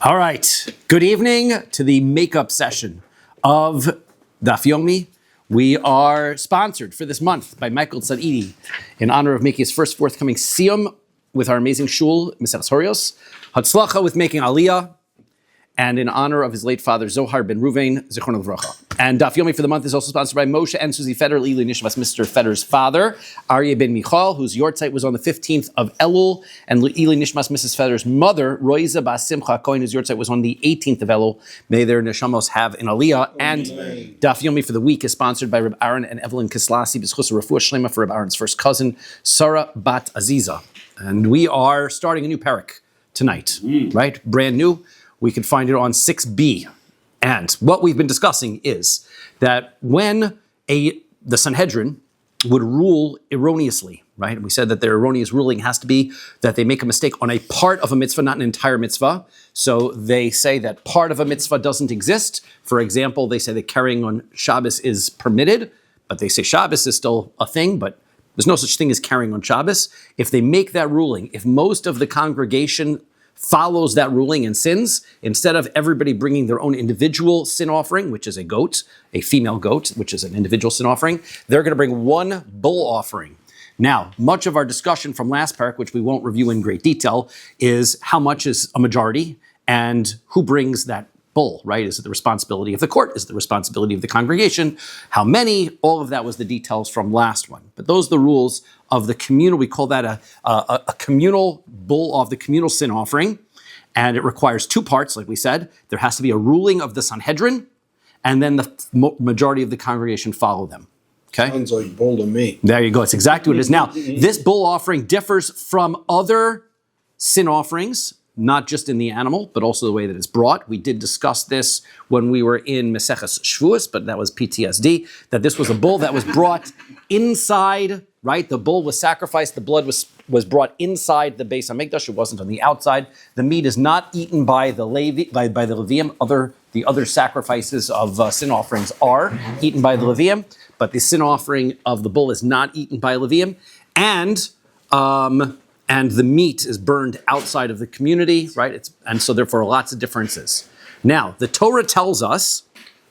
All right. Good evening to the makeup session of Daf Yomi. We are sponsored for this month by Michael Tzadidi in honor of making his first forthcoming siyum with our amazing shul, Maseches Horayos. Hatzlacha with making aliyah, and in honor of his late father, Zohar ben Ruvain, Zichron Livracha. And Daf Yomi for the month is also sponsored by Moshe and Susie Feder, Lili Nishmas, Mr. Feder's father, Aryeh ben Michal, whose yortzeit was on the 15th of Elul, and Lili Nishmas, Mrs. Feder's mother, Roiza Bas Simcha Cohen, whose yortzeit was on the 18th of Elul. May their neshamos have an aliyah. And Daf Yomi for the week is sponsored by Reb Aaron and Evelyn Kislasi, B'schus Refuah Shlema for Reb Aaron's first cousin, Sarah Bat Aziza. And we are starting a new parak tonight, right? Brand new. We can find it on 6b. And what we've been discussing is that when the Sanhedrin would rule erroneously, right? We said that their erroneous ruling has to be that they make a mistake on a part of a mitzvah, not an entire mitzvah. So they say that part of a mitzvah doesn't exist. For example, they say that carrying on Shabbos is permitted, but they say Shabbos is still a thing, but there's no such thing as carrying on Shabbos. If they make that ruling, if most of the congregation follows that ruling and sins, instead of everybody bringing their own individual sin offering, which is a goat, a female goat, which is an individual sin offering, they're going to bring one bull offering. Now, much of our discussion from last parak, which we won't review in great detail, is how much is a majority and who brings that bull, right? Is it the responsibility of the court? Is it the responsibility of the congregation? How many? All of that was the details from last one. But those are the rules of the communal. We call that a communal bull of the communal sin offering. And it requires two parts, like we said. There has to be a ruling of the Sanhedrin, and then the majority of the congregation follow them. Okay? Sounds like bull to me. There you go. It's exactly what it is. Now, this bull offering differs from other sin offerings, not just in the animal, but also the way that it's brought. We did discuss this when we were in Maseches Shavuos, but that was PTSD, that this was a bull that was brought inside, right? The bull was sacrificed, the blood was brought inside the Beis HaMikdash, it wasn't on the outside. The meat is not eaten by the by the Leviim. The other sacrifices of sin offerings are eaten by the Leviim, but the sin offering of the bull is not eaten by Leviim. And the meat is burned outside of the community, right? And so therefore lots of differences. Now, the Torah tells us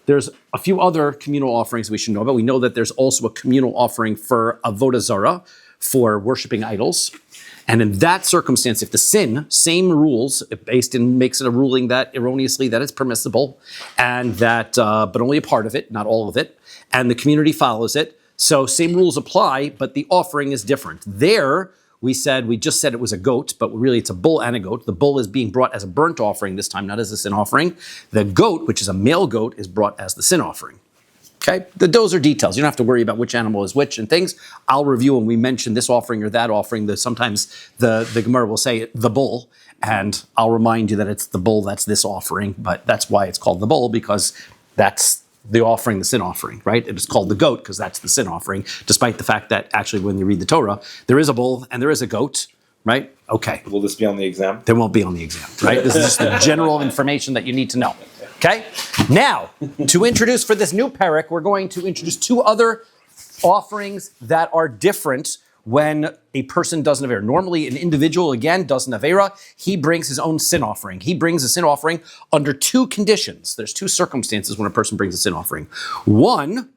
there's a few other communal offerings we should know about. We know that there's also a communal offering for Avodah Zarah, for worshiping idols. And in that circumstance, if the sin, same rules, makes it a ruling that erroneously that it's permissible, and that, but only a part of it, not all of it, and the community follows it. So same rules apply, but the offering is different. There, we just said it was a goat, but really it's a bull and a goat. The bull is being brought as a burnt offering this time, not as a sin offering. The goat, which is a male goat, is brought as the sin offering. Okay? Those are details. You don't have to worry about which animal is which and things. I'll review when we mention this offering or that offering. Sometimes the Gemara will say the bull, and I'll remind you that it's the bull that's this offering, but that's why it's called the bull, because that's the offering, the sin offering, right? It is called the goat because that's the sin offering, despite the fact that actually when you read the Torah, there is a bull and there is a goat, right? Okay. Will this be on the exam? There won't be on the exam, right? This is just the general information that you need to know, okay? Now, to introduce for this new parak, we're going to introduce two other offerings that are different when a person does an avera. Normally, an individual, again, does an avera. He brings his own sin offering. He brings a sin offering under two conditions. There's two circumstances when a person brings a sin offering. One,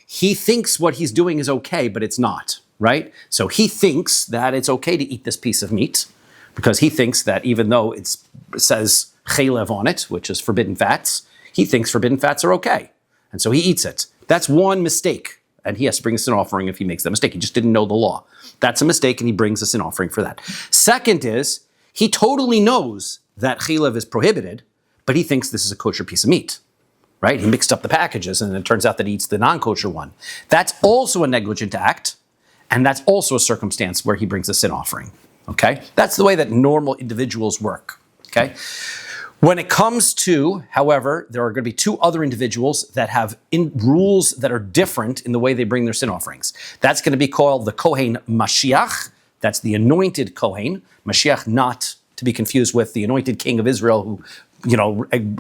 he thinks what he's doing is okay, but it's not, right? So he thinks that it's okay to eat this piece of meat because he thinks that even though it says chaylev on it, which is forbidden fats, he thinks forbidden fats are okay. And so he eats it. That's one mistake. And he has to bring a sin offering if he makes that mistake. He just didn't know the law. That's a mistake, and he brings a sin offering for that. Second is, he totally knows that chaylev is prohibited, but he thinks this is a kosher piece of meat, right? He mixed up the packages, and it turns out that he eats the non-kosher one. That's also a negligent act, and that's also a circumstance where he brings a sin offering, okay? That's the way that normal individuals work, okay? When it comes to, however, there are going to be two other individuals that have rules that are different in the way they bring their sin offerings. That's going to be called the Kohen Mashiach. That's the anointed Kohen. Mashiach, not to be confused with the anointed king of Israel who,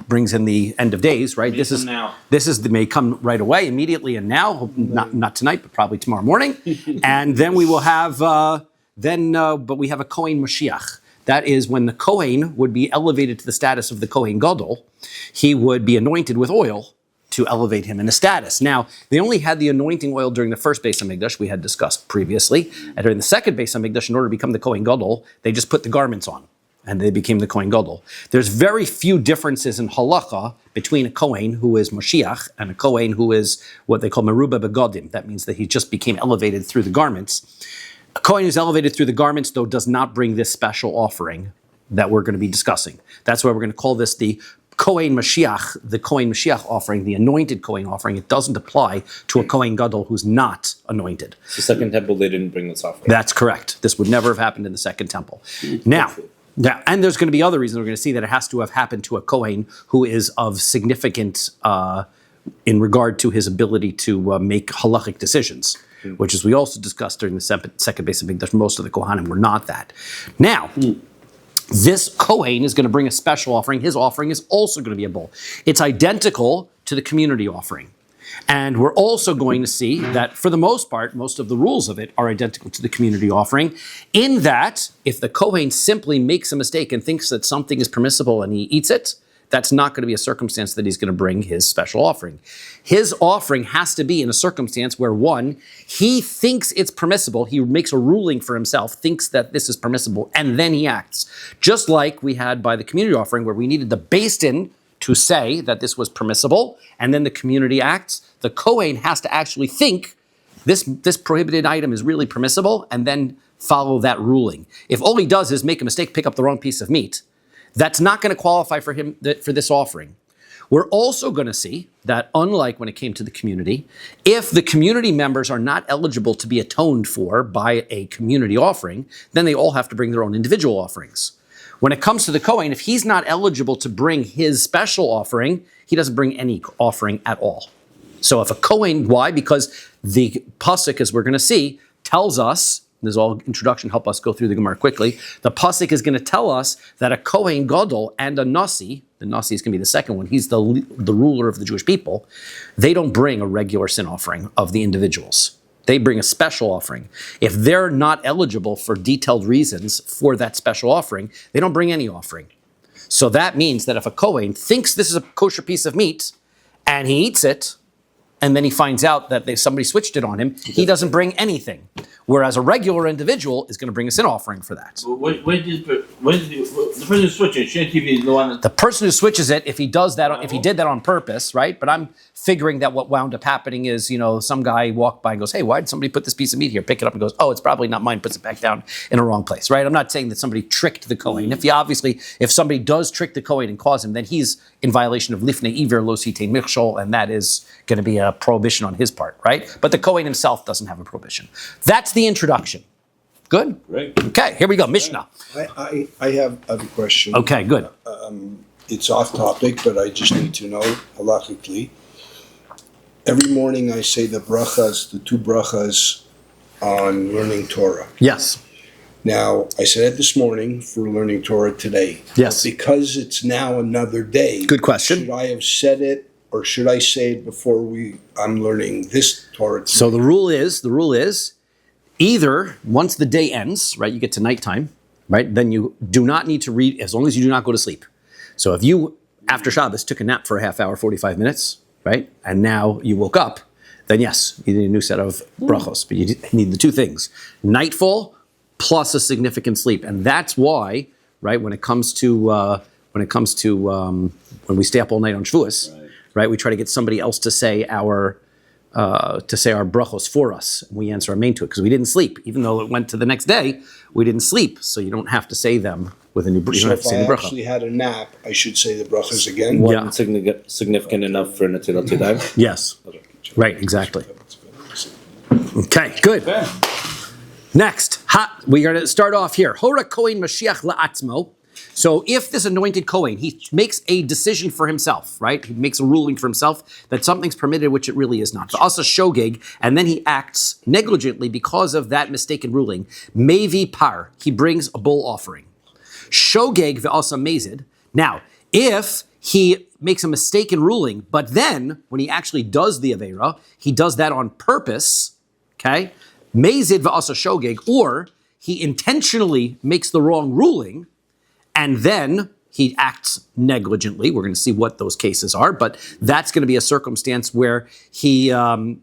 brings in the end of days, right? This may come right away, immediately and now, not tonight, but probably tomorrow morning. And then we will have, but we have a Kohen Mashiach. That is when the Kohen would be elevated to the status of the Kohen Gadol, he would be anointed with oil to elevate him in a status. Now, they only had the anointing oil during the first Beis HaMikdash, we had discussed previously. And during the second Beis HaMikdash, in order to become the Kohen Gadol, they just put the garments on, and they became the Kohen Gadol. There's very few differences in halacha between a Kohen who is Mashiach and a Kohen who is what they call Meruba Begodim. That means that he just became elevated through the garments. A Kohen who's elevated through the garments, though, does not bring this special offering that we're going to be discussing. That's why we're going to call this the Kohen Mashiach offering, the anointed Kohen offering. It doesn't apply to a Kohen Gadol who's not anointed. The second temple, they didn't bring this offering. That's correct. This would never have happened in the second temple. Now, and there's going to be other reasons we're going to see that it has to have happened to a Kohen who is of significant in regard to his ability to make halachic decisions, which, as we also discussed during the second Beis HaMikdash, most of the Kohanim were not that. Now, this Kohen is going to bring a special offering. His offering is also going to be a bull. It's identical to the community offering. And we're also going to see that, for the most part, most of the rules of it are identical to the community offering, in that if the Kohen simply makes a mistake and thinks that something is permissible and he eats it, that's not going to be a circumstance that he's going to bring his special offering. His offering has to be in a circumstance where, one, he thinks it's permissible, he makes a ruling for himself, thinks that this is permissible, and then he acts. Just like we had by the community offering, where we needed the Beis Din to say that this was permissible, and then the community acts. The Kohen has to actually think this prohibited item is really permissible, and then follow that ruling. If all he does is make a mistake, pick up the wrong piece of meat, that's not going to qualify for him for this offering. We're also going to see that, unlike when it came to the community, if the community members are not eligible to be atoned for by a community offering, then they all have to bring their own individual offerings. When it comes to the Kohen, if he's not eligible to bring his special offering, he doesn't bring any offering at all. So if a Kohen, why? Because the pasuk, as we're going to see, tells us, this is all introduction, help us go through the Gemara quickly. The pasuk is going to tell us that a Kohen Gadol and a Nasi, the Nasi is going to be the second one, he's the ruler of the Jewish people, they don't bring a regular sin offering of the individuals. They bring a special offering. If they're not eligible for detailed reasons for that special offering, they don't bring any offering. So that means that if a Kohen thinks this is a kosher piece of meat and he eats it, and then he finds out that somebody switched it on him, he doesn't bring anything. Whereas a regular individual is going to bring a sin offering for that. The person who switches, shouldn't he be the one? The person who switches it, if he does that, if he did that on purpose, right? But I'm figuring that what wound up happening is, some guy walked by and goes, "Hey, why did somebody put this piece of meat here?" Pick it up and goes, "Oh, it's probably not mine." Puts it back down in a wrong place, right? I'm not saying that somebody tricked the Kohen. If somebody does trick the Kohen and cause him, then he's in violation of lifnei iver lo sitein michshol, and that is going to be a prohibition on his part, right? But the Kohen himself doesn't have a prohibition. That's the introduction. Good? Right. Okay, here we go. Mishnah. I have a question. Okay, good. It's off topic, but I just need to know halachically. Every morning I say the two brachas on learning Torah. Yes. Now, I said it this morning for learning Torah today. Yes. But because it's now another day. Good question. Should I have said it, or should I say it before I'm learning this Torah today? So the rule is, either once the day ends, right, you get to nighttime, right, then you do not need to read, as long as you do not go to sleep. So if you, after Shabbos, took a nap for a half hour, 45 minutes, right, and now you woke up, then yes, you need a new set of brachos, but you need the two things: nightfall plus a significant sleep. And that's why, right, when we stay up all night on Shavuos, right, we try to get somebody else to say our brachos for us. We answer our main to it because we didn't sleep. Even though it went to the next day, we didn't sleep. So you don't have to say them with a new bracha. So if I actually had a nap, I should say the brachas again? Wasn't significant enough for Netilat Yadayim? Yes. Right, exactly. Okay, good. Okay. Next, we're going to start off here. Hora Kohen Mashiach la'atzmo. So if this anointed Kohen, he makes a decision for himself, right? He makes a ruling for himself that something's permitted, which it really is not. So asa shogeg, and then he acts negligently because of that mistaken ruling. Mevi par, he brings a bull offering. Shogeg ve'asa mezid. Now, if he makes a mistaken ruling, but then when he actually does the aveira, he does that on purpose, okay? Mezid ve'asa shogeg, or he intentionally makes the wrong ruling, and then he acts negligently. We're going to see what those cases are, but that's going to be a circumstance where he, well,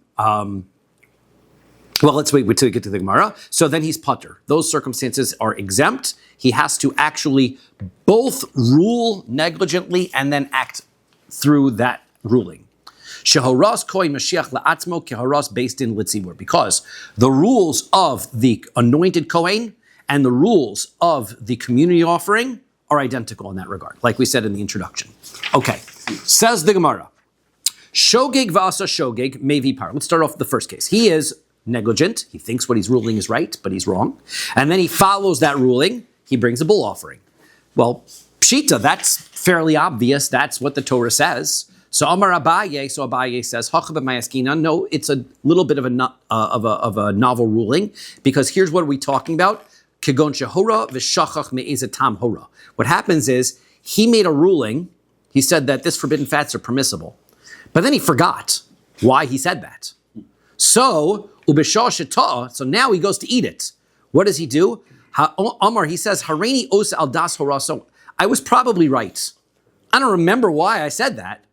let's wait until we get to the Gemara. So then he's putter. Those circumstances are exempt. He has to actually both rule negligently and then act through that ruling. Shehoras koi Mashiach la'atzmo kehoras based in litzibur, because the rules of the anointed Kohen and the rules of the community offering are identical in that regard, like we said in the introduction. Okay, says the Gemara. Shogeg v'asa shogeg mevi par. Let's start off with the first case. He is negligent. He thinks what he's ruling is right, but he's wrong. And then he follows that ruling. He brings a bull offering. Well, pshita, that's fairly obvious. That's what the Torah says. So Amar Abaye, so Abaye says, no, it's a little bit of a novel ruling, because here's what are we talking about? Kegon shehora v'shachach me'ezetam hora. What happens is he made a ruling. He said that this forbidden fats are permissible, but then he forgot why he said that. So ubeshah shetah. So now he goes to eat it. What does he do? Amar, he says, Hareini os al das hora. So I was probably right. I don't remember why I said that,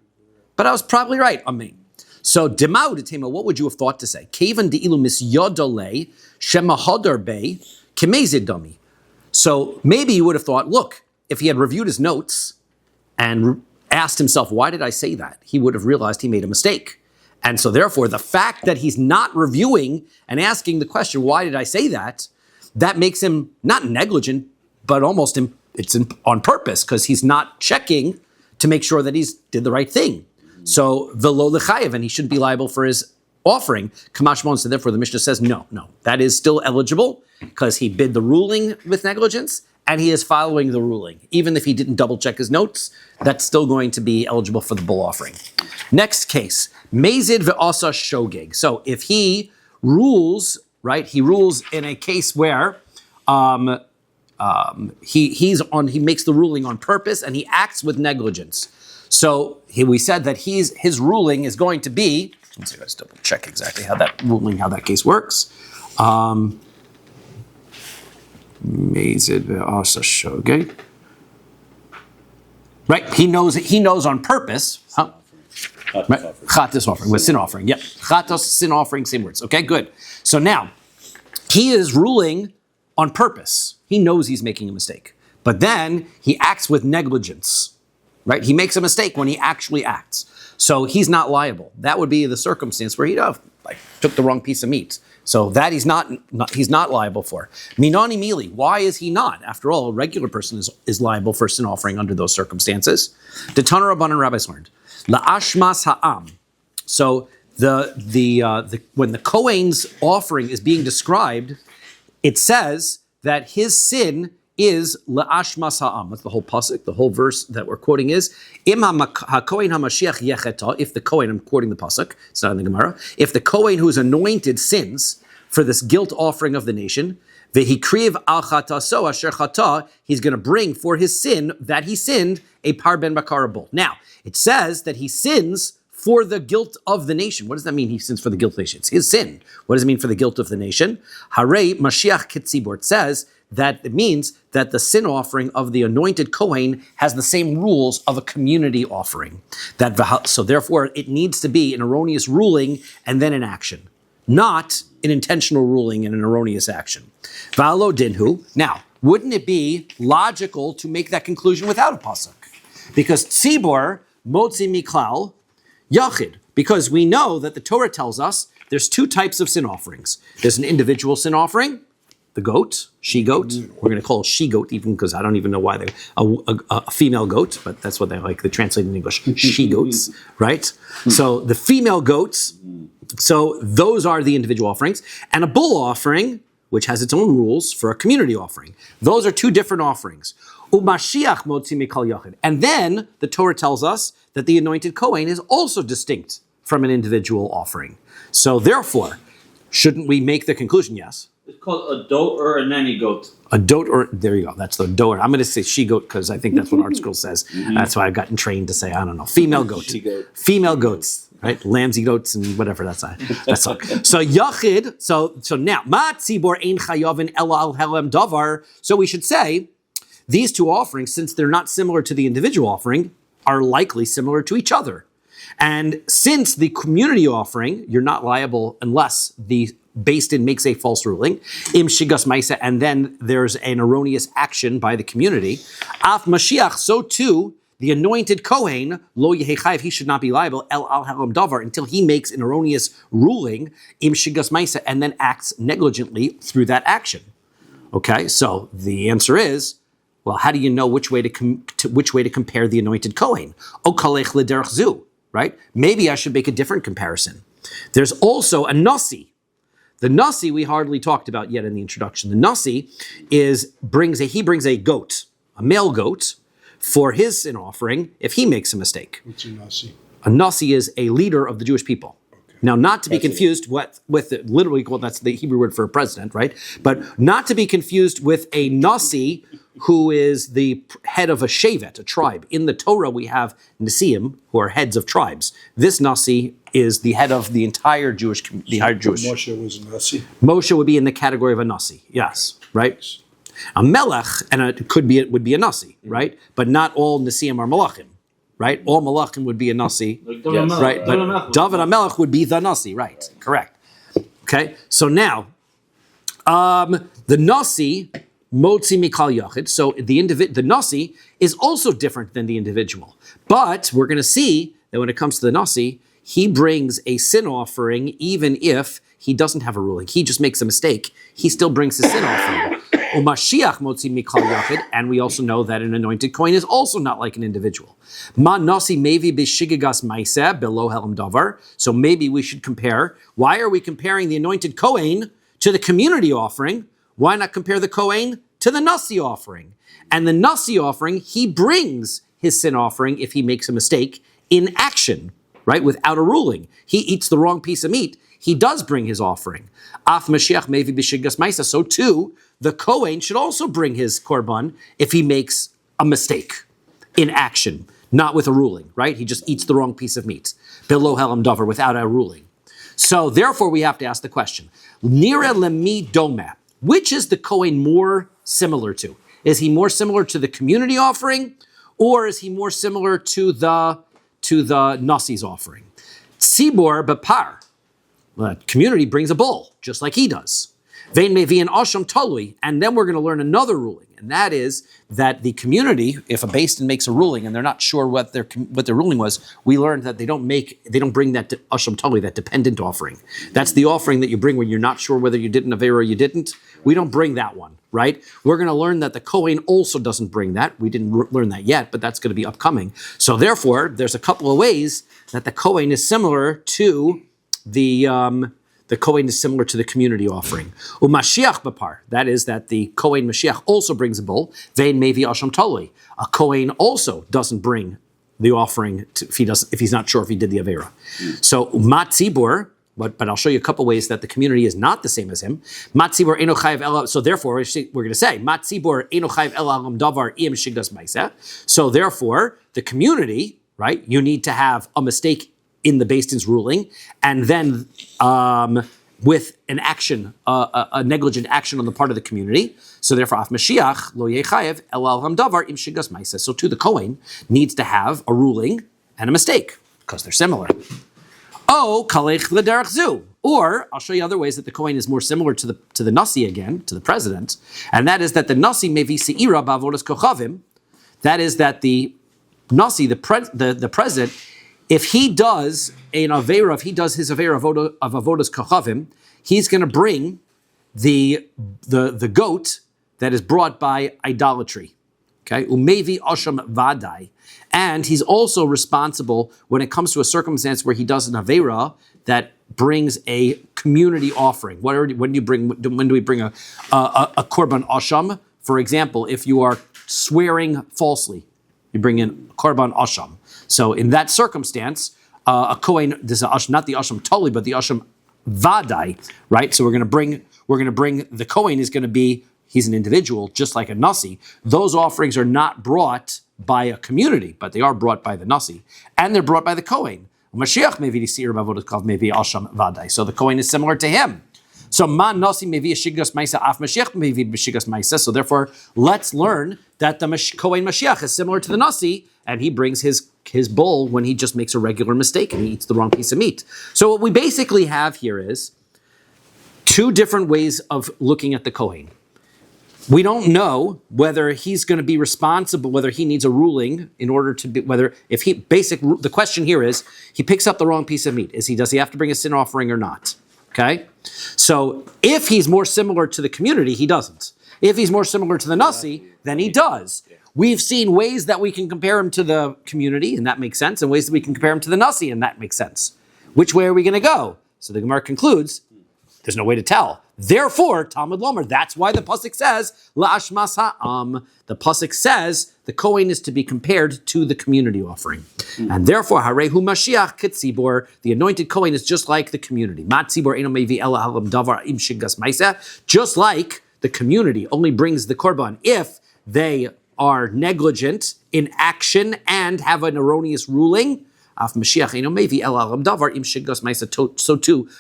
but I was probably right. Amen. So demau detema, what would you have thought to say? Kevan deilu misyodale shemahadar be kemezid dami. So maybe you would have thought, look, if he had reviewed his notes and asked himself, why did I say that? He would have realized he made a mistake. And so therefore, the fact that he's not reviewing and asking the question, why did I say that? That makes him not negligent, but almost on purpose, because he's not checking to make sure that he's did the right thing. So velo lechayev, and he shouldn't be liable for his offering. Kamashmon, so therefore the Mishnah says no, that is still eligible because he bid the ruling with negligence and he is following the ruling. Even if he didn't double check his notes, that's still going to be eligible for the bull offering. Next case, mezid ve'asa shogeg. So if he rules, right, he rules in a case where he makes the ruling on purpose and he acts with negligence. So we said that his ruling is going to be, let's see, let's double check exactly how that case works. Right, he knows on purpose. Huh? Right, chatas offering, with sin offering. Yep, chatas, sin offering, same words. Okay, good. So now, he is ruling on purpose. He knows he's making a mistake. But then he acts with negligence. Right? He makes a mistake when he actually acts. So he's not liable. That would be the circumstance where he took the wrong piece of meat. So that he's not liable for. Minani mili, why is he not? After all, a regular person is liable for sin offering under those circumstances. The Tanur Rabbanan rabbis learned. La'ashmas ha'am. So when the Kohen's offering is being described, it says that his sin is la'ashmas ha'am. That's the whole pasuk. The whole verse that we're quoting is im ha'kohen ha'mashiach yecheta. If the Kohen, I'm quoting the pasuk. It's not in the Gemara. If the Kohen who is anointed sins for this guilt offering of the nation, v'hikriv al chataso asher chata, he's going to bring for his sin that he sinned a par ben bakar bull. Now it says that he sins for the guilt of the nation. What does that mean? He sins for the guilt of the nation. It's his sin. What does it mean for the guilt of the nation? Harei Mashiach Kitzibor. It says that it means that the sin offering of the anointed Kohen has the same rules of a community offering. So therefore, it needs to be an erroneous ruling and then an action, not an intentional ruling and an erroneous action. Va'alo dinhu. Now, wouldn't it be logical to make that conclusion without a pasuk? Because tzibor motzi miklal yachid. Because we know that the Torah tells us there's two types of sin offerings. There's an individual sin offering, the goat, she-goat. We're going to call it she-goat even because I don't even know why they're a female goat, but that's what they like. They translate in English, she-goats, right? So the female goats, so those are the individual offerings. And a bull offering, which has its own rules for a community offering. Those are two different offerings. Umashiach motzi mikal yachid. And then the Torah tells us that the anointed Kohen is also distinct from an individual offering. So therefore, shouldn't we make the conclusion? Yes. It's called a dote or a nanny goat. A dote or, there you go, that's the dote. I'm going to say she-goat because I think that's what Art School says. That's why I've gotten trained to say, I don't know, female goat. She-goat. Female goats, right? Lambsy goats and whatever, that's all. So yachid, so now, ma tzibor ein chayavin ela al helem davar. So we should say these two offerings, since they're not similar to the individual offering, are likely similar to each other. And since the community offering, you're not liable unless the Beis Din makes a false ruling, im shigas maisa, and then there's an erroneous action by the community. Af Mashiach, so too, the anointed Kohen, lo yehechayev, he should not be liable, el al halam davar, until he makes an erroneous ruling, im shigas maisa, and then acts negligently through that action. Okay, so the answer is, well, how do you know which way to compare the anointed Kohen? O kalech l'derech zu, right? Maybe I should make a different comparison. There's also a nasi. The nasi we hardly talked about yet in the introduction. The nasi brings a goat, a male goat, for his sin offering if he makes a mistake. What's a nasi? A nasi is a leader of the Jewish people. Okay. Now, not to be confused with literally, well, that's the Hebrew word for a president, right? But not to be confused with a nasi who is the head of a shevet, a tribe. In the Torah, we have nasiim, who are heads of tribes. This nasi is the head of the entire Jewish. Moshe was a nasi. Moshe would be in the category of a nasi. Yes, right. A melech, and it would be a nasi, right? But not all nasiim are malachim, right? All malachim would be a nasi, right? But David HaMelech would be the nasi, right? Correct. Okay. So now, the nasi. Motzi mikal yachid. So the nasi is also different than the individual. But we're going to see that when it comes to the nasi, he brings a sin offering even if he doesn't have a ruling. He just makes a mistake. He still brings his sin offering. Umashiach motzi mikal yachid. And we also know that an anointed kohen is also not like an individual. Ma nasi mevi b'shigagas maiseh below helam davar. So maybe we should compare. Why are we comparing the anointed kohen to the community offering? Why not compare the Kohen to the Nasi offering? And the Nasi offering, he brings his sin offering if he makes a mistake in action, right? Without a ruling. He eats the wrong piece of meat. He does bring his offering. Af Mashiach mevi b'shigas maisa. So too, the Kohen should also bring his korban if he makes a mistake in action, not with a ruling, right? He just eats the wrong piece of meat. Below helam davar, without a ruling. So therefore, we have to ask the question, Nira lemi domeh. Which is the Kohen more similar to? Is he more similar to the community offering, or is he more similar to the Nasi's offering? Tzibor bepar. The community brings a bull, just like he does. Vein mevi an asham talui. And then we're going to learn another ruling, and that is that the community, if a Beis Din makes a ruling and they're not sure what their ruling was, we learned that they don't bring that asham talui, that dependent offering. That's the offering that you bring when you're not sure whether you did an avera or you didn't. We don't bring that one, right? We're going to learn that the Kohen also doesn't bring that. We didn't learn that yet, but that's going to be upcoming. So therefore, there's a couple of ways that the Kohen is similar to the Kohen is similar to the community offering. Umashiach bapar, that is that the Kohen Mashiach also brings a bull. Vein mevi asham talui. A Kohen also doesn't bring the offering if he's not sure if he did the avera. So matzibur. But I'll show you a couple ways that the community is not the same as him. Matzibor eno chayev ela. So therefore, we're going to say matzibor eno chayev ela alam davar im shigdas maiseh. So therefore, the community, right? You need to have a mistake in the Beis Din's ruling, and then with an action, a negligent action on the part of the community. So therefore, af Mashiach lo yechayev ela alam davar im shigdas maiseh. So too, the Kohen needs to have a ruling and a mistake because they're similar. Oh, kalech l'derech zu. Or I'll show you other ways that the Kohen is more similar to the Nasi again, to the president, and that is that the Nasi mevi seira ba'avodas kochavim. That is that the Nasi, the president, if he does an avera, if he does his avera of avodas kochavim, he's going to bring the goat that is brought by idolatry. Okay, umevi asham vadai. And he's also responsible when it comes to a circumstance where he does an avera that brings a community offering. When do we bring a korban asham? For example, if you are swearing falsely, you bring in korban asham. So in that circumstance, a kohen, this is not the asham totally, but the asham vadai, right? So we're going to bring the kohen is going to be, he's an individual, just like a nasi. Those offerings are not brought by a community, but they are brought by the nasi, and they're brought by the Kohen. Mashiach mevi seir b'avodas kochavim mevi asham vadai. So the Kohen is similar to him. So man nasi mevi shigas ma'isa af Mashiach mevi b'shigas ma'isa. So therefore, let's learn that the Kohen Mashiach is similar to the nasi, and he brings his bull when he just makes a regular mistake and he eats the wrong piece of meat. So what we basically have here is two different ways of looking at the Kohen. We don't know whether he's going to be responsible, whether he needs a ruling in order to be, the question here is, he picks up the wrong piece of meat. Does he have to bring a sin offering or not? Okay? So if he's more similar to the community, he doesn't. If he's more similar to the Nasi, then he does. We've seen ways that we can compare him to the community, and that makes sense, and ways that we can compare him to the Nasi, and that makes sense. Which way are we going to go? So the Gemara concludes, there's no way to tell. Therefore, Talmud Lomer, that's why the pasuk says, La'ashmas ha'am. The pasuk says the Kohen is to be compared to the community offering. And therefore, Harehu Mashiach Kitzibor, the anointed Kohen is just like the community. Matzibor eno mevi ela halam davar im shigas ma'aseh. Just like the community only brings the korban if they are negligent in action and have an erroneous ruling. So too,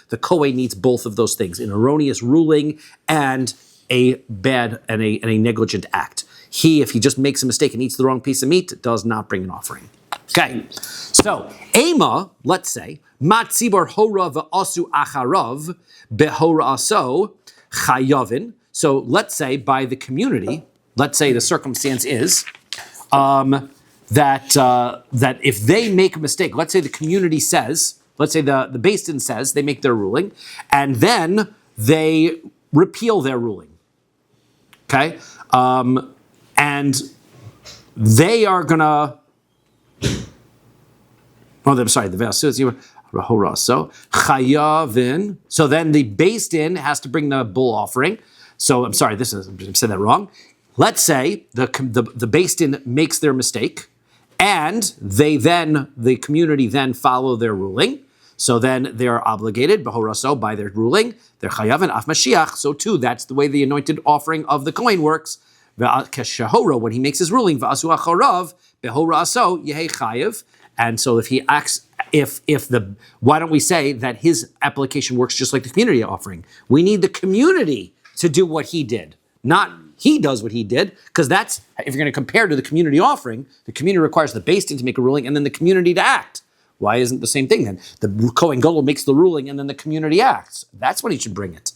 the Kohen needs both of those things, an erroneous ruling and a bad and a negligent act. If he just makes a mistake and eats the wrong piece of meat, does not bring an offering. Okay, so Ema, let's say, Matzibor hora v'asu acharav behora aso chayavin. So let's say by the community, let's say the circumstance is that if they make a mistake, let's say the community says, let's say the Beis Din says, they make their ruling, and then they repeal their ruling. Okay? And they are gonna, I'm sorry, the so chayavin. So then the Beis Din has to bring the bull offering. So I'm sorry, I said that wrong. Let's say the Beis Din makes their mistake, and the community then follow their ruling. So then they are obligated, b'horaso, by their ruling. They're chayav and af Mashiach. So too, that's the way the anointed offering of the Kohen works. Keshahora, when he makes his ruling, v'asu acharav b'horaso yehei chayav. And so if he acts, why don't we say that his application works just like the community offering? We need the community to do what he did, not he does what he did, because that's, if you're going to compare to the community offering, the community requires the Beis Din to make a ruling and then the community to act. Why isn't the same thing then? The Kohen Gadol makes the ruling and then the community acts. That's when he should bring it.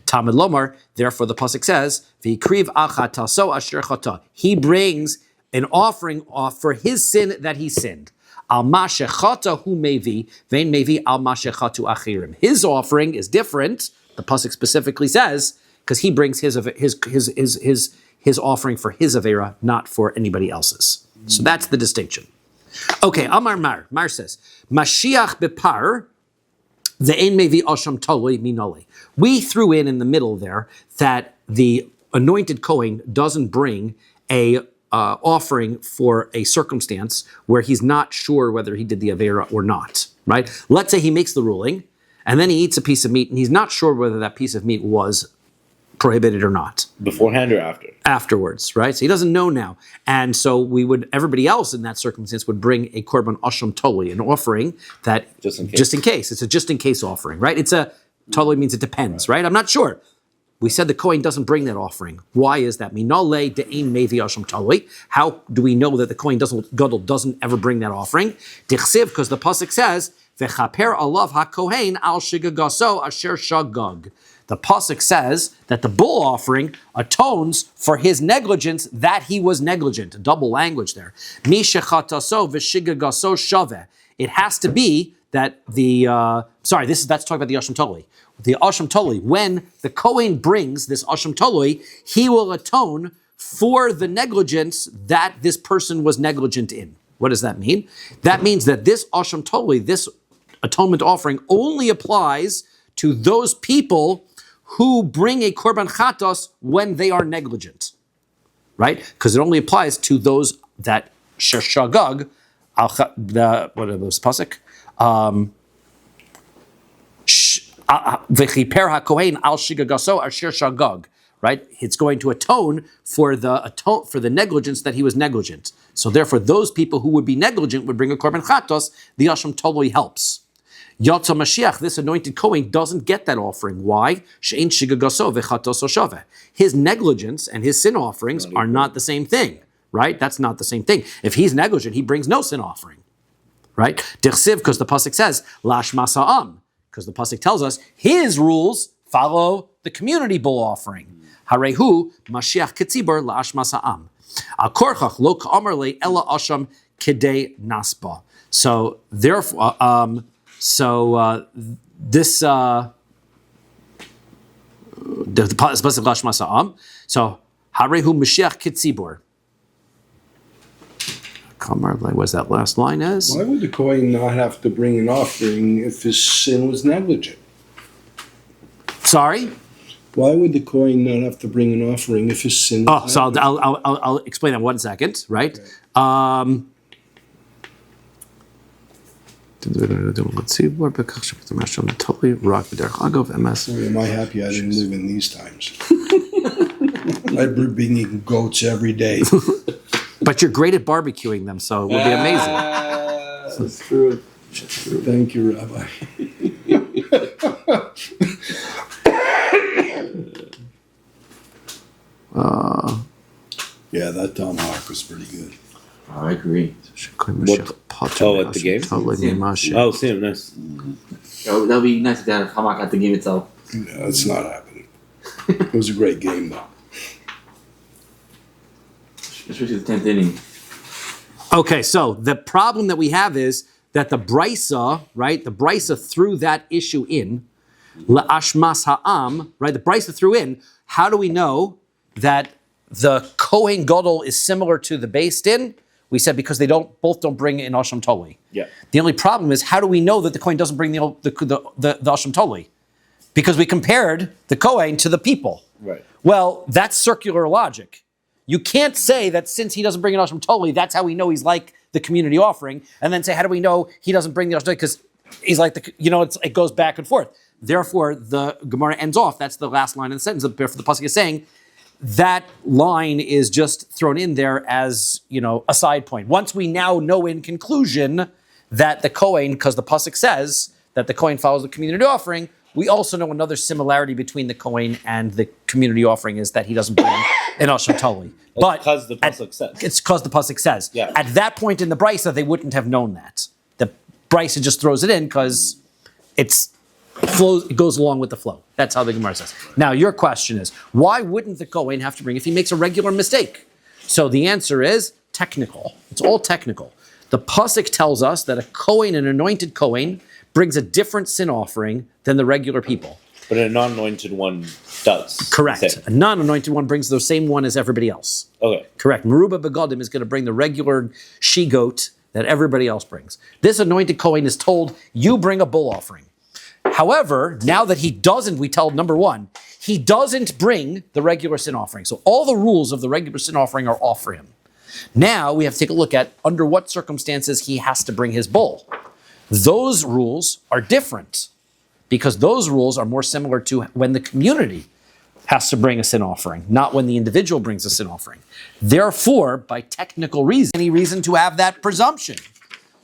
Talmud Lomar, therefore the pasuk says, V'ikriv achat taso asher chata. He brings an offering for his sin that he sinned. Al ma shechata hu mevi, vein mevi al ma shechatu achirim. His offering is different, the pasuk specifically says, because he brings his offering for his avera, not for anybody else's. So that's the distinction. Okay, Amar Mar says, Mashiach bepar ve'en mevi asham taloi minole. We threw in the middle there that the anointed Kohen doesn't bring a offering for a circumstance where he's not sure whether he did the avera or not. Right? Let's say he makes the ruling, and then he eats a piece of meat, and he's not sure whether that piece of meat was prohibited or not. Beforehand or after? Afterwards, right? So he doesn't know now. And so everybody else in that circumstance would bring a korban asham toli, an offering that, just in case. It's a just in case offering, right? Toli means it depends, right? I'm not sure. We said the Kohen doesn't bring that offering. Why is that? Minale de'ein mevi asham toli. How do we know that the Kohen Gadol doesn't ever bring that offering? Dichsiv, because the pasuk says, V'chaper alav ha-kohen al shigagaso asher shagag. The pasuk says that the bull offering atones for his negligence that he was negligent. A double language there. Mi shechataso v'shigagaso shaveh. It has to be that that's talking about the Asham Toli. The Asham Toli, when the Kohen brings this Asham Toli, he will atone for the negligence that this person was negligent in. What does that mean? That means that this Asham Toli, this atonement offering, only applies to those people who bring a korban chatos when they are negligent, right? Because it only applies to those that shagag, what are those pasuk? V'chiper hakohen al shigagaso asher shagag, right? It's going to atone for the negligence that he was negligent. So therefore, those people who would be negligent would bring a korban chatos. The asham totally helps. Yotza Mashiach, this anointed Kohen, doesn't get that offering. Why? She'ein shigagaso v'chatoso shaveh. His negligence and his sin offerings are not the same thing, right? That's not the same thing. If he's negligent, he brings no sin offering, right? Dichsiv, because the pasuk says lash masa'am, because the pasuk tells us his rules follow the community bull offering. Harehu Mashiach ketzibur lash masa'am. Al korchach lo ka'amar le ela asham kedei nasba. So therefore, this the pasuk lash masa'am. So harehu Mashiach ketzibur. What's that last line is? Why would the Kohen not have to bring an offering if his sin was negligent? Sorry? Why would the Kohen not have to bring an offering if his sin was So negligent? I'll explain that 1 second, right? Okay. Let's see. Am Am I happy I didn't live in these times? I'd be eating goats every day. But you're great at barbecuing them, so it will be amazing. That's true. Thank you, Rabbi. Yeah, that tomahawk was pretty good. I agree. What? Oh, at the game? Oh, Sam, nice. That'll be nice to have Hamak at the game itself. Yeah, that's not happening. It was a great game, though. Especially the 10th inning. Okay, so the problem that we have is that the Brisa, right? The Brisa threw that issue in. La'ashmas ha'am, right? The Brisa threw in. How do we know that the Kohen Gadol is similar to the Beis Din? We said because they both don't bring in Asham Toli. Yeah. The only problem is how do we know that the Kohen doesn't bring the Asham Toli? Because we compared the Kohen to the people. Right. Well, that's circular logic. You can't say that since he doesn't bring an Asham Toli, that's how we know he's like the community offering, and then say, how do we know he doesn't bring the Asham Toli? Because he's like it goes back and forth. Therefore, the Gemara ends off. That's the last line of the sentence. Therefore, the pasuk is saying that line is just thrown in there as a side point. Once we now know in conclusion that the Kohen, because the pasuk says that the Kohen follows the community offering, we also know another similarity between the Kohen and the community offering is that he doesn't bring an Asham Toli. But because the pasuk says. It's because the pasuk says. Yeah. At that point in the Brisa, they wouldn't have known that. The Brisa just throws it in because it goes along with the flow. That's how the Gemara says. Now, your question is, why wouldn't the Kohen have to bring if he makes a regular mistake? So the answer is technical. It's all technical. The pasuk tells us that a Kohen, an anointed Kohen, brings a different sin offering than the regular people. But a non-anointed one does. Correct. A non-anointed one brings the same one as everybody else. Okay. Correct. Meruba Begadim is going to bring the regular she-goat that everybody else brings. This anointed Kohen is told, you bring a bull offering. However, now that he doesn't, we tell number one, he doesn't bring the regular sin offering. So all the rules of the regular sin offering are off for him. Now we have to take a look at under what circumstances he has to bring his bull. Those rules are different because those rules are more similar to when the community has to bring a sin offering, not when the individual brings a sin offering. Therefore, by technical reason, any reason to have that presumption.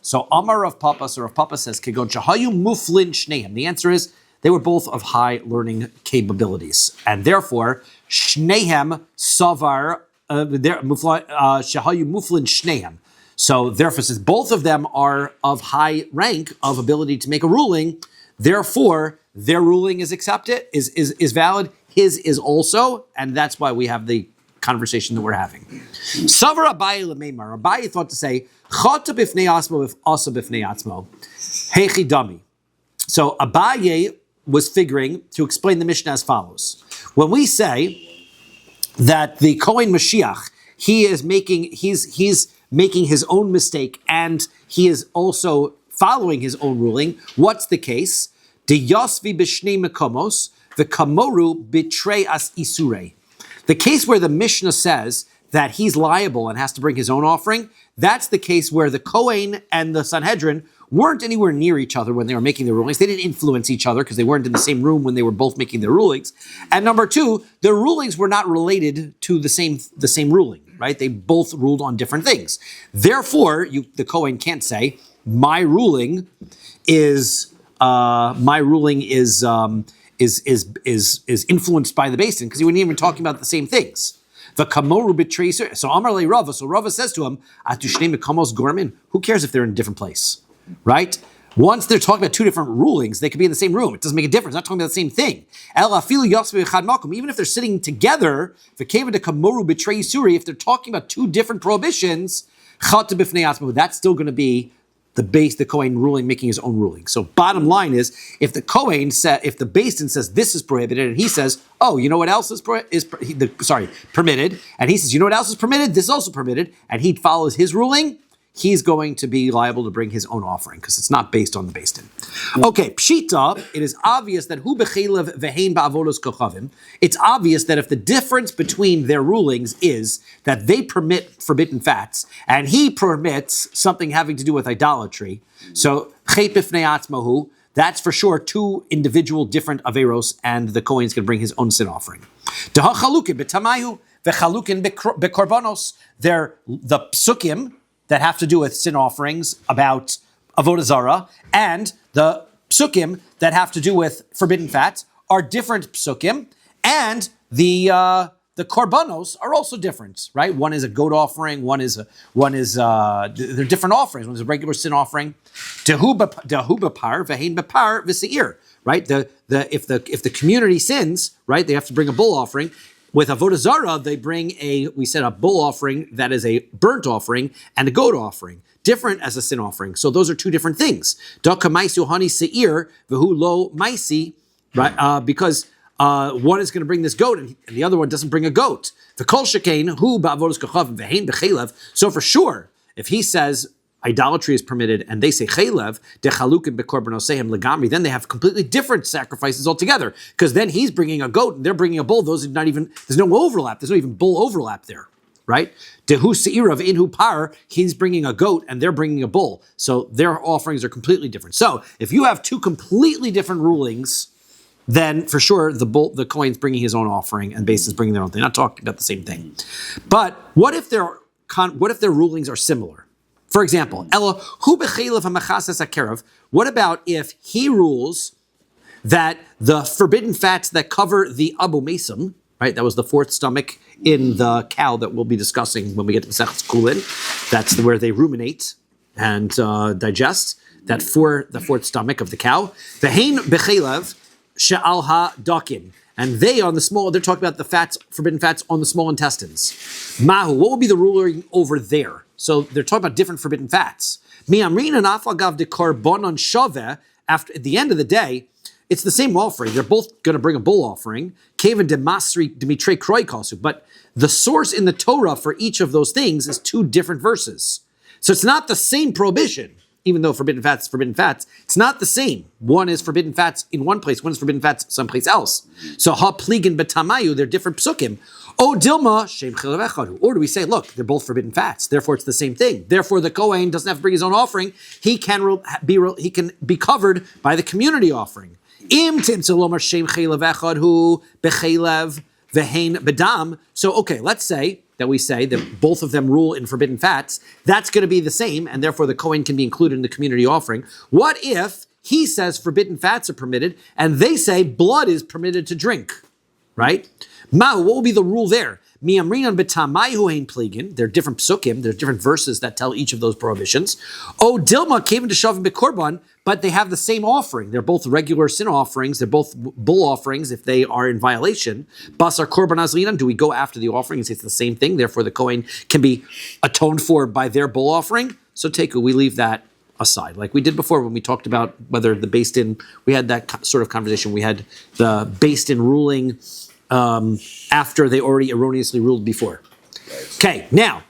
So Amar of Papas or of Papa says, Kegon Shahayu Muflin Shneim. The answer is they were both of high learning capabilities. And therefore, Shnehem Savar Shahayu Muflin Shnehem. So therefore, since both of them are of high rank of ability to make a ruling, therefore their ruling is accepted, is valid. His is also, and that's why we have the conversation that we're having. Savar Abaye Lemeimar. Abaye thought to say, Chata b'fnei atzmo v'asa b'fnei atzmo. Heichi dami. So Abaye was figuring to explain the Mishnah as follows. When we say that the Kohen Mashiach, he's making his own mistake and he is also following his own ruling, what's the case? De yosvi b'shnei mekomos v'kamoru b'trei as isurei. The case where the Mishnah says that he's liable and has to bring his own offering, that's the case where the Kohen and the Sanhedrin weren't anywhere near each other when they were making their rulings. They didn't influence each other because they weren't in the same room when they were both making their rulings. And number two, their rulings were not related to the same ruling, right? They both ruled on different things. Therefore, the Kohen can't say, my ruling is my ruling is influenced by the Beis Din, because he wasn't even talking about the same things. The kamoru betrays. So Amar le Rava. So Rava says to him, "Atushnei mekamos gormin." Who cares if they're in a different place, right? Once they're talking about two different rulings, they could be in the same room. It doesn't make a difference. They're not talking about the same thing. Even if they're sitting together, if they're talking about two different prohibitions, that's still going to be the Kohen ruling, making his own ruling. So bottom line is, if the Kohen if the Beis Din says this is prohibited, and he says, oh, you know what else is permitted, and he says, you know what else is permitted? This is also permitted, and he follows his ruling, he's going to be liable to bring his own offering, because it's not based on the Beis Din. Okay, pshita, it is obvious that hu bechelev vehein ba'avodos kochavim. It's obvious that if the difference between their rulings is that they permit forbidden fats, and he permits something having to do with idolatry, so chet b'fnei atzmahu, that's for sure two individual different averos, and the Kohen's going to bring his own sin offering. Deha chalukin b'tamayu v'chalukin b'korbanos. They're the psukim that have to do with sin offerings about avodah zarah, and the psukim that have to do with forbidden fats are different psukim, and the korbanos are also different, right? One is a goat offering, they're different offerings. One is a regular sin offering. Dehu b'par v'hein b'par v'seir, right? If the community sins, right, they have to bring a bull offering. With avodah zarah, they bring a bull offering that is a burnt offering and a goat offering, different as a sin offering. So those are two different things. Daka maisu hani seir v'hu lo maisi, right? Because one is going to bring this goat and the other one doesn't bring a goat. V'kol shekain hu ba'avodos kochavim v'hein b'chelev. So for sure, if he says idolatry is permitted, and they say chaylev dechalukim bekorbanosehim legamri, then they have completely different sacrifices altogether. Because then he's bringing a goat and they're bringing a bull. Those are not even. There's no overlap. There's no even bull overlap there, right? Dehu seirav inhu par. He's bringing a goat and they're bringing a bull. So their offerings are completely different. So if you have two completely different rulings, then for sure the Kohen's bringing his own offering and Beis Din's bringing their own thing. Not talking about the same thing. But what if their rulings are similar? For example, what about if he rules that the forbidden fats that cover the abu mesim, right? That was the fourth stomach in the cow that we'll be discussing when we get to Masechet Kulin. That's where they ruminate and digest. The fourth stomach of the cow. Vehein bechelev she'al ha-dakin. And they're talking about the fats, forbidden fats on the small intestines. Mahu, what would be the ruling over there? So they're talking about different forbidden fats. After, at the end of the day, it's the same offering. They're both going to bring a bull offering. But the source in the Torah for each of those things is two different verses. So it's not the same prohibition. Even though forbidden fats, it's not the same. One is forbidden fats in one place, one is forbidden fats someplace else. So ha pligin betamayu, they're different psukim. O dilma shem chelev echad. Or do we say, look, they're both forbidden fats, therefore it's the same thing. Therefore the Kohen doesn't have to bring his own offering. He can be covered by the community offering. Im timtzalomar shem chelev echad hu bechelev vehein bedam. So okay, let's say that we say that both of them rule in forbidden fats, that's going to be the same, and therefore the Kohen can be included in the community offering. What if he says forbidden fats are permitted, and they say blood is permitted to drink, right? What will be the rule there? They're different psukim, there's different verses that tell each of those prohibitions. Oh, Dilma came into Shavim Bekorban, but they have the same offering. They're both regular sin offerings, they're both bull offerings if they are in violation. Basar Korban Azlinan, do we go after the offering and say it's the same thing? Therefore the Kohen can be atoned for by their bull offering. So Teku, we leave that aside. Like we did before when we talked about whether the Beis Din, we had that sort of conversation. We had the Beis Din ruling after they already erroneously ruled before. Okay, now,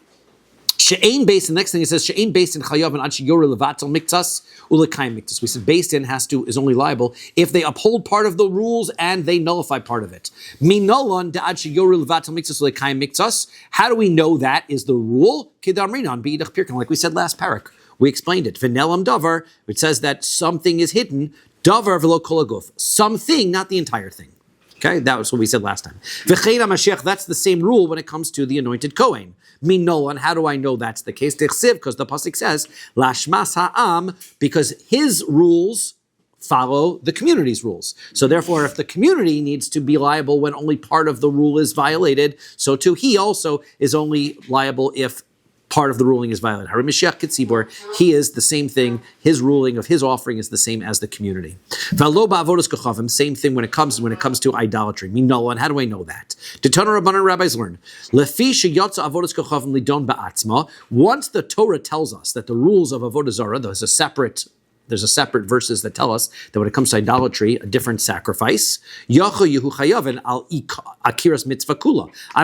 she'ein beis, the next thing it says, she'ein beis in chayav and ad sheyoreh levatel miktas ulekayim miktas. We said beis din is only liable if they uphold part of the rules and they nullify part of it. Minolon de ad sheyoreh levatel miktas ulekayim miktas. How do we know that is the rule? Kedamrinan beidach pirkan, like we said last parak. We explained it. V'nelam davar, which says that something is hidden. Davar v'lo kol haguf. Something, not the entire thing. Okay, that was what we said last time. V'chein HaMashiach, that's the same rule when it comes to the anointed Kohen. Minolan, how do I know that's the case? Because the pasuk says, Lashmas ha'am, because his rules follow the community's rules. So therefore, if the community needs to be liable when only part of the rule is violated, so too he also is only liable if part of the ruling is violated. He is the same thing. His ruling of his offering is the same as the community. Same thing when it comes to idolatry. And how do I know that? Rabbis learn. Once the Torah tells us that the rules of avodah zarah, there's a separate verses that tell us that when it comes to idolatry, a different sacrifice. I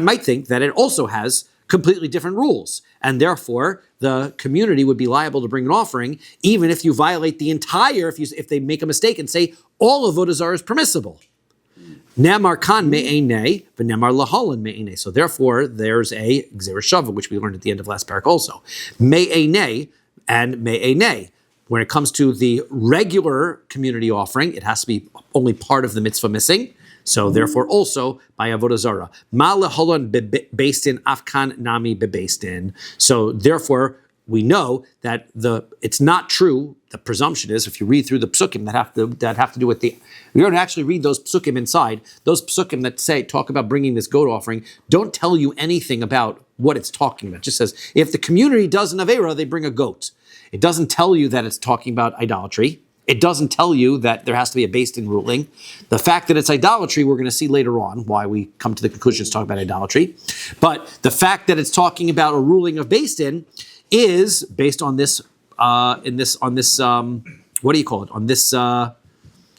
might think that it also has completely different rules, and therefore the community would be liable to bring an offering, even if you violate the entire. If they make a mistake and say all avodah zarah is permissible. Nemar kan me'enei, but nemar lahalan me'enei. So therefore, there's a gzera shava, which we learned at the end of last parak also. Me'enei and me'enei. When it comes to the regular community offering, it has to be only part of the mitzvah missing. So therefore, also by avodah zarah, ma leholan bebeistin afkan nami bebeistin. So therefore, we know that it's not true. The presumption is, if you read through the psukim that have to do with we don't actually read those psukim inside. Those psukim that talk about bringing this goat offering don't tell you anything about what it's talking about. It just says if the community does an avera, they bring a goat. It doesn't tell you that it's talking about idolatry. It doesn't tell you that there has to be a based-in ruling. The fact that it's idolatry, we're going to see later on why we come to the conclusion it's talking about idolatry. But the fact that it's talking about a ruling of based-in is based on this, what do you call it? On this gzera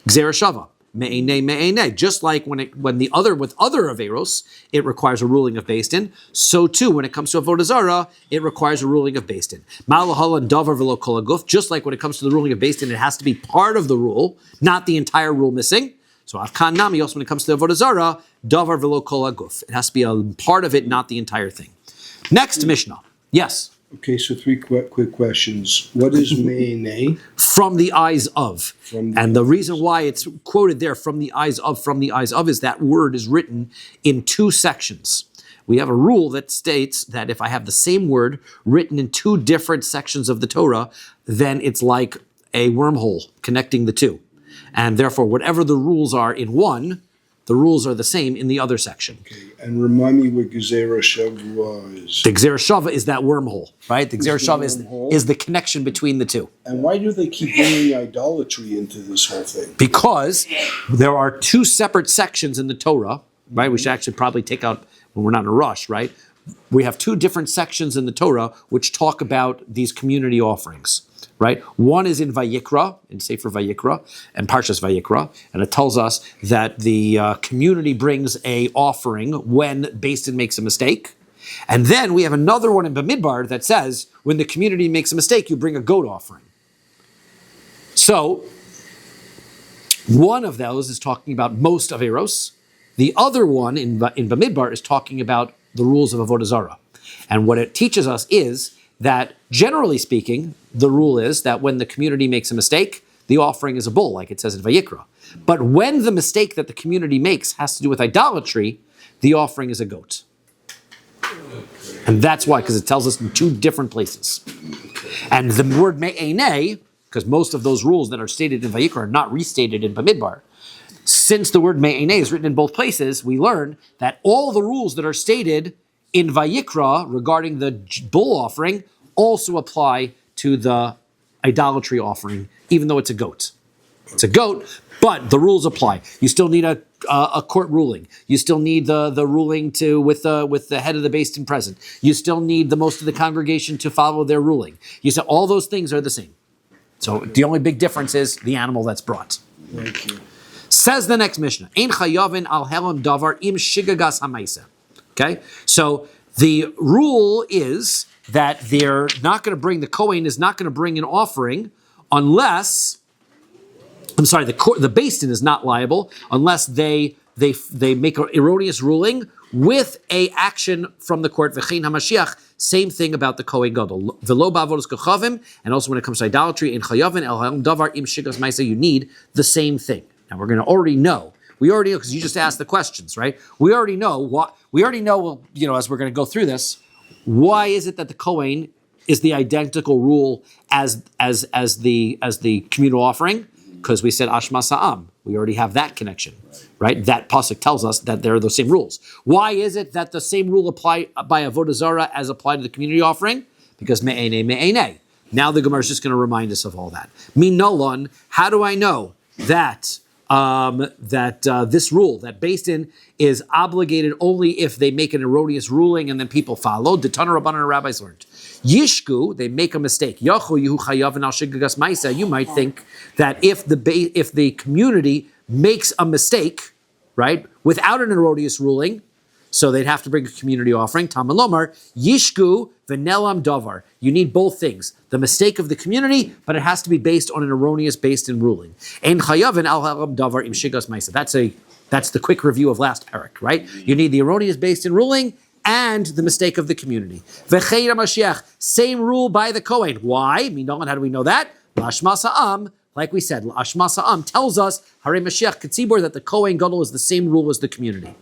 shava. Me'enei. Just like with other averos, it requires a ruling of based-in. So too, when it comes to avodah zarah, it requires a ruling of based-in. Ma'alahalan davar v'lo kol haguf. Just like when it comes to the ruling of based-in, it has to be part of the rule, not the entire rule missing. So afkan nami, also when it comes to avodah zarah, davar v'lo kol haguf. It has to be a part of it, not the entire thing. Next Mishnah. Yes. Okay, so three quick questions. What is me'enei? From the eyes of. And the reason why it's quoted there, from the eyes of, is that word is written in two sections. We have a rule that states that if I have the same word written in two different sections of the Torah, then it's like a wormhole connecting the two. And therefore, whatever the rules are in one, the rules are the same in the other section. Okay, and remind me what Gezerah Shavua is. The Gezerah Shava is that wormhole, right? The Gezerah Shava is the connection between the two. And why do they keep bringing idolatry into this whole thing? Because there are two separate sections in the Torah, right? We should actually probably take out, when we're not in a rush, right? We have two different sections in the Torah which talk about these community offerings. Right? One is in Vayikra, in Sefer Vayikra, and Parshas Vayikra, and it tells us that the community brings a offering when Beis-Din makes a mistake. And then we have another one in Bamidbar that says, when the community makes a mistake, you bring a goat offering. So, one of those is talking about most Averos. The other one in Bamidbar is talking about the rules of Avodah Zarah. And what it teaches us is that, generally speaking, the rule is that when the community makes a mistake, the offering is a bull, like it says in Vayikra. But when the mistake that the community makes has to do with idolatry, the offering is a goat. And that's why, because it tells us in two different places. And the word me'enei, because most of those rules that are stated in Vayikra are not restated in Bamidbar, since the word me'enei is written in both places, we learn that all the rules that are stated in Vayikra regarding the bull offering also apply to the idolatry offering, even though it's a goat. It's a goat, but the rules apply. You still need a court ruling. You still need the ruling with the head of the Beis-Din present. You still need the most of the congregation to follow their ruling. You said all those things are the same. So the only big difference is the animal that's brought. Thank you. Says the next Mishnah, Ein chayavin al helam davar im shigagas hamaisa. Okay, so the rule is that they're not going to bring, the Kohen is not going to bring an offering unless, the Beis-Din is not liable unless they make an erroneous ruling with a action from the court. V'chein hamashiach, same thing about the Kohen Gadol. V'lo ba'avodos kochavim, and also when it comes to idolatry, in chayavin el ha'am davar im shigas ma'isa, you need the same thing. Now we're going to already know. We already know, because you just asked the questions, right? We already know what. We already know. Well, as we're going to go through this, why is it that the Kohen is the identical rule as the communal offering? Because we said Ashma Sa'am. We already have that connection, right? That pasuk tells us that there are those same rules. Why is it that the same rule apply by Avodah Zarah as applied to the community offering? Because me'ene, me'ene. Now the Gemara is just going to remind us of all that. Minolon, how do I know that this rule, that Beis Din is obligated only if they make an erroneous ruling and then people follow? The Tanur Rabbanan and rabbis learned. Yishku, they make a mistake. Yachu Yehu Chayav and Al Shigagas Maisa. You might think that if the community makes a mistake, right, without an erroneous ruling, so they'd have to bring a community offering. Tamalomar, Yishku v'nelam davar. You need both things. The mistake of the community, but it has to be based on an erroneous Beis Din ruling. Ein chayavin al haram davar im shigas ma'isa. That's the quick review of last parak, right? You need the erroneous Beis Din ruling and the mistake of the community. V'cheira Mashiach, same rule by the Kohen. Why? How do we know that? Lashma sa'am. Like we said, Ashma Sa'am tells us, Hare Mashiach Ketzibor, that the Kohen Gadol is the same rule as the community.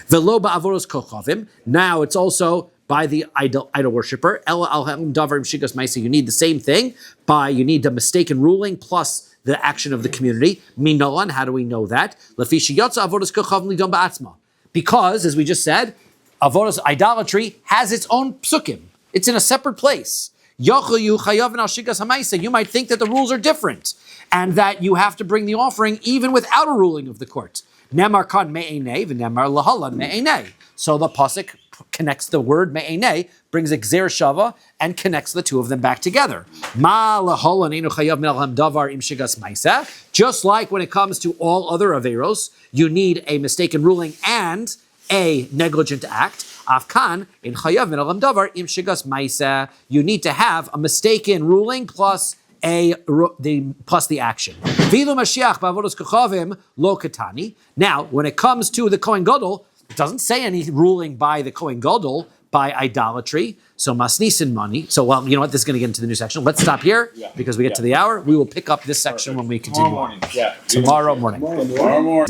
Velo ba'avoros kochavim. Now it's also by the idol worshiper. Ela al ha'um davar im shigas ma'isa. You need the same thing. You need the mistaken ruling plus the action of the community. Minolan, how do we know that? Lefi sheyatza avoros kochavim lidon ba'atzma. Because, as we just said, avoros idolatry has its own psukim. It's in a separate place. You might think that the rules are different and that you have to bring the offering even without a ruling of the court. Nemar kan me'enei v'nemar lahalan me'enei. So the pasuk connects the word me'enei, brings a gzer shava, and connects the two of them back together. Ma lahalan einu chayav min davar im shigas ma'isa. Just like when it comes to all other averos, you need a mistaken ruling and a negligent act. Afkan in chayav min alam davar im shigas ma'isa. You need to have a mistaken ruling plus the action. Vilu Mashiach ba'avodos kochavim lo katani. Now, when it comes to the Kohen Gadol, it doesn't say any ruling by the Kohen Gadol by idolatry. So masnisin money. So, well, you know what? This is going to get into the new section. Let's stop here because we get to the hour. We will pick up this section when we continue. Tomorrow morning. Tomorrow morning. Tomorrow morning.